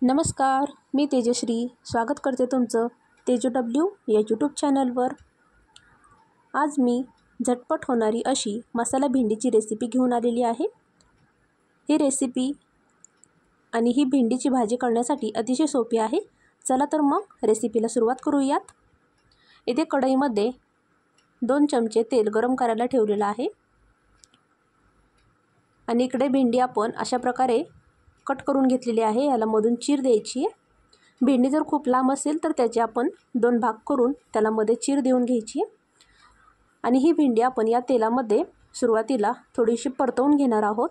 नमस्कार, मी तेजश्री स्वागत करते तुमचं तेजू या यूट्यूब चॅनलवर। आज मी झटपट होणारी अशी मसाला भेंडीची रेसिपी घेऊन आलेली आहे। ही रेसिपी आणि ही भेंडीची भाजी करण्यासाठी अतिशय सोपी आहे। चला तर मग रेसिपीला सुरुवात करूयात। इथे कढईमध्ये 2 चमचे तेल गरम करायला ठेवलेलं आहे आणि इकडे भेंडी आपण अशा प्रकारे कट करून घेतलेली आहे। याला मधून चीर द्यायची आहे। भेंडी जर खूप लांब असेल तर त्याचे आपण 2 भाग करून त्याला मध्ये चीर देऊन घ्यायची आणि ही भेंडी आपण या तेलामध्ये सुरुवातीला थोडीशी परतवून घेणार आहोत।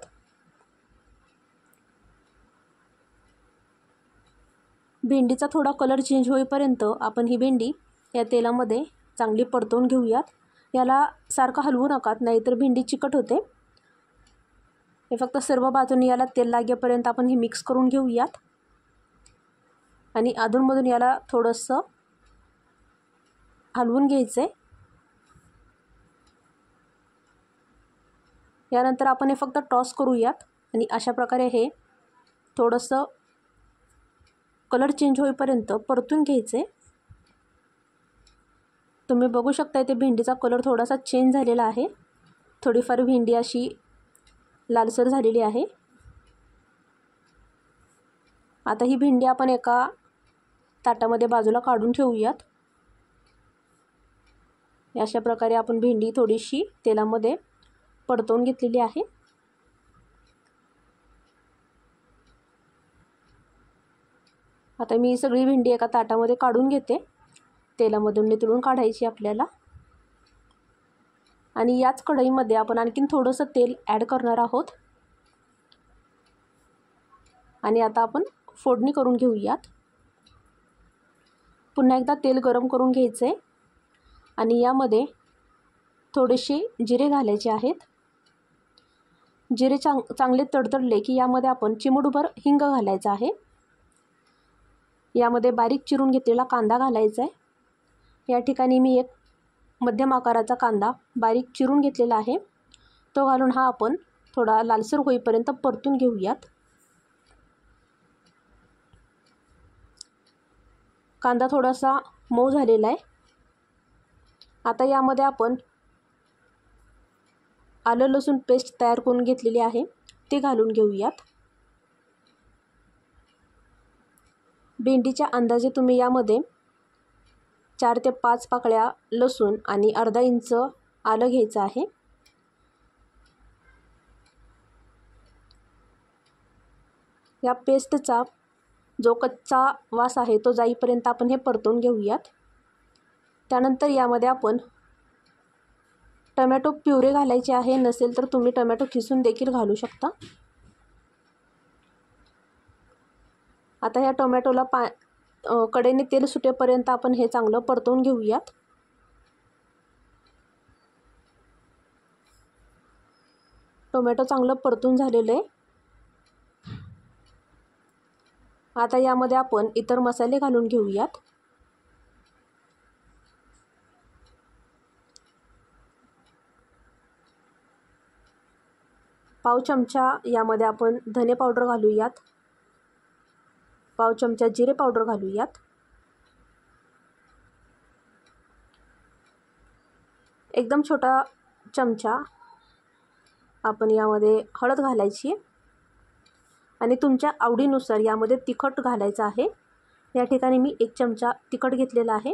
भेंडीचा थोडा कलर चेंज होईपर्यंत आपण ही भेंडी या तेलामध्ये चांगली परतवून घेऊयात। याला सारखं हलवू नका, नाहीतर भेंडी चिकट होते। हे फक्त सर्व बाजूंनी याला तेल लागेपर्यंत आपण हे मिक्स करून घेऊयात आणि अधूनमधून याला थोडंसं हलवून घ्यायचं आहे। यानंतर आपण हे फक्त टॉस करूयात आणि अशा प्रकारे हे थोडंसं कलर चेंज होईपर्यंत परतून घ्यायचं आहे। तुम्ही बघू शकता इथे भेंडीचा कलर थोडासा चेंज झालेला आहे। थोडीफार भेंडी अशी लालसर झालेली आहे। आता ही भेंडी आपण एका ताटामध्ये बाजूला काढून ठेवूयात। अशा प्रकारे आपण भेंडी थोडीशी तेलामध्ये परतवून घेतलेली आहे। आता मी सगळी भेंडी एका ताटामध्ये काढून घेते। तेलामधून नितळून काढायची आपल्याला आणि याच कढईमध्ये आपण आणखीन थोडंसं तेल ॲड करणार आहोत आणि आता आपण फोडणी करून घेऊयात। पुन्हा एकदा तेल गरम करून घ्यायचं आहे आणि यामध्ये थोडेसे जिरे घालायचे आहेत। जिरे चांगले तडतडले की यामध्ये आपण चिमूटभर हिंग घालायचा आहे। यामध्ये बारीक चिरून घेतलेला कांदा घालायचा आहे। या ठिकाणी मी एक मध्यम आकाराचा कांदा बारीक चिरून घेतलेला आहे, तो घालून हा आपण थोडा लालसर होईपर्यंत परतून घेऊयात। कांदा थोडासा मऊ झालेला आहे। आता यामध्ये आपण आलं लसूण पेस्ट तयार करून घेतलेली आहे, ते घालून घेऊयात। भेंडीच्या अंदाजे तुम्ही यामध्ये 4 ते 5 पाकळ्या लसूण आणि अर्धा इंच आलं घ्यायचं आहे। या पेस्टचा जो कच्चा वास आहे तो जाईपर्यंत आपण हे परतवून घेऊयात। त्यानंतर यामध्ये आपण टोमॅटो प्युरे घालायचे आहे, नसेल तर तुम्ही टोमॅटो खिसून देखील घालू शकता। आता या टोमॅटोला कढईने तेल सुटेपर्यंत आपण हे चांगलं परतवून घेऊयात। टोमॅटो चांगलं परतून झालेलं आहे। आता यामध्ये आपण इतर मसाले घालून घेऊयात। पाव चमचा यामध्ये आपण धने पावडर घालूयात, पाव चमचा जिरे पावडर घालूयात, एकदम छोटा चमचा आपण यामध्ये हळद घालायची आणि तुमच्या आवडीनुसार यामध्ये तिखट घालायचं आहे। या ठिकाणी मी 1 चमचा तिखट घेतलेला आहे।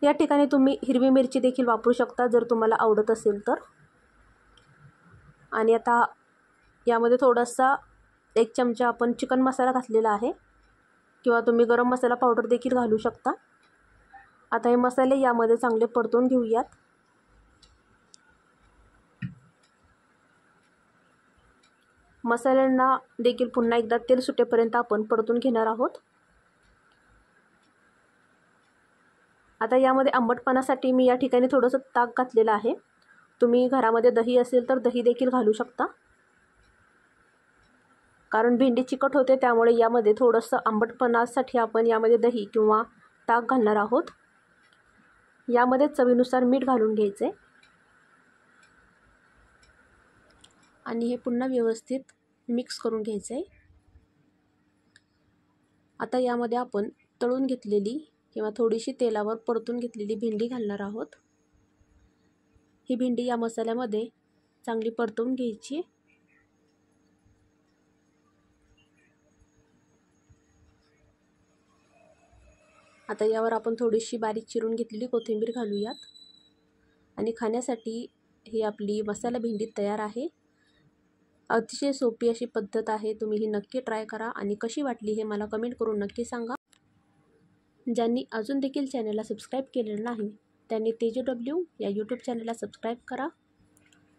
या ठिकाणी तुम्ही हिरवी मिरची देखील वापरू शकता जर तुम्हाला आवडत असेल तर। आणि आता यामध्ये थोडासा 1 चमचा आपण चिकन मसाला घातलेला आहे, किंवा तुम्ही गरम मसाला पावडर देखील घालू शकता। आता हे मसाले यामध्ये चांगले परतून घेऊयात। मसाल्यांना देखील पुन्हा एकदा तेल सुटेपर्यंत आपण परतून घेणार आहोत। आता यामध्ये आंबटपणासाठी मी या ठिकाणी थोडंसं ताक घातलेलं आहे। तुम्ही घरामध्ये दही असेल तर दही देखील घालू शकता, कारण भेंडी चिकट होते त्यामुळे यामध्ये थोडंसं आंबटपणासाठी आपण यामध्ये दही किंवा ताक घालणार आहोत। यामध्ये चवीनुसार मीठ घालून घ्यायचे आणि हे पुन्हा व्यवस्थित मिक्स करून घ्यायचं आहे। आता यामध्ये आपण तळून घेतलेली किंवा थोडीशी तेलावर परतून घेतलेली भेंडी घालणार आहोत। ही भेंडी या मसाल्यामध्ये चांगली परतून घ्यायची। आता यावर आपण थोडीशी बारीक चिरून घेतलेली कोथिंबीर घालूयात आणि खाण्यासाठी ही आपली मसाला भेंडी तयार आहे। अतिशय सोपी अशी पद्धत आहे, तुम्ही ही नक्की ट्राय करा आणि कशी वाटली हे मला कमेंट करून नक्की सांगा। ज्यांनी अजून देखील चॅनलला सबस्क्राईब केलेलं नाही त्यांनी तेजू डब्ल्यू या यूट्यूब चॅनलला सबस्क्राईब करा।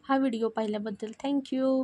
हा व्हिडिओ पाहिल्याबद्दल थँक्यू।